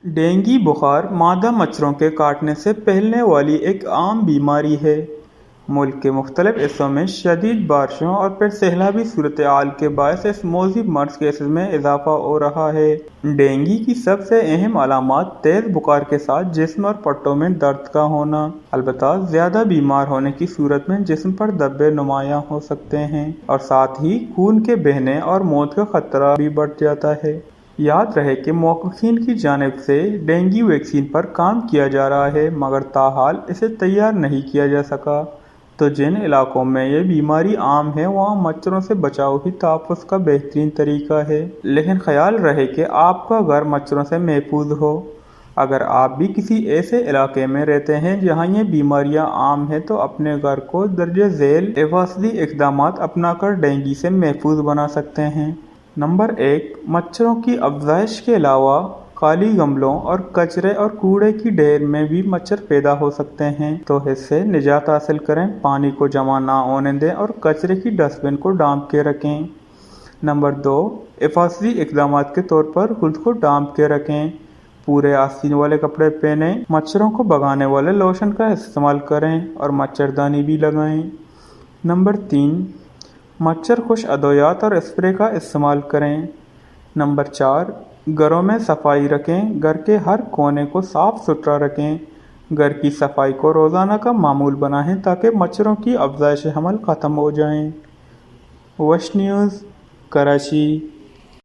Dengue بخار مادہ مچھروں کے کاٹنے سے پھیلنے والی ایک عام بیماری ہے۔ ملک کے مختلف حصوں میں شدید بارشوں اور پھر سیلابی صورتحال کے باعث اس مذہب مرض کیسز میں اضافہ ہو رہا ہے۔ ڈینگی کی سب سے اہم علامات تیز بخار کے ساتھ جسم اور پٹھوں میں درد کا ہونا، البتہ زیادہ بیمار ہونے کی صورت میں جسم پر دھبے نمایاں ہو سکتے ہیں، اور ساتھ ہی خون کے بہنے اور موت کا خطرہ بھی بڑھ جاتا ہے۔ یاد رہے کہ محققین کی جانب سے ڈینگی ویکسین پر کام کیا جا رہا ہے، مگر تاحال اسے تیار نہیں کیا جا سکا۔ تو جن علاقوں میں یہ بیماری عام ہے وہاں مچھروں سے بچاؤ ہی تحفظ کا بہترین طریقہ ہے، لیکن خیال رہے کہ آپ کا گھر مچھروں سے محفوظ ہو۔ اگر آپ بھی کسی ایسے علاقے میں رہتے ہیں جہاں یہ بیماریاں عام ہیں تو اپنے گھر کو درجہ ذیل حفاظتی اقدامات اپنا کر ڈینگی سے محفوظ بنا سکتے ہیں۔ نمبر 1، مچھروں کی افزائش کے علاوہ خالی گملوں اور کچرے اور کوڑے کی ڈھیر میں بھی مچھر پیدا ہو سکتے ہیں، تو اس سے نجات حاصل کریں۔ پانی کو جمع نہ ہونے دیں اور کچرے کی ڈسٹ بن کو ڈھانپ کے رکھیں۔ نمبر 2، حفاظتی اقدامات کے طور پر خود کو ڈھانپ کے رکھیں۔ پورے آستین والے کپڑے پہنیں، مچھروں کو بھگانے والے لوشن کا استعمال کریں اور مچھردانی بھی لگائیں۔ نمبر 3، مچھر کش ادویات اور اسپرے کا استعمال کریں۔ نمبر 4، گھروں میں صفائی رکھیں۔ گھر کے ہر کونے کو صاف ستھرا رکھیں۔ گھر کی صفائی کو روزانہ کا معمول بنائیں تاکہ مچھروں کی افزائش حمل ختم ہو جائے۔ وش نیوز، کراچی۔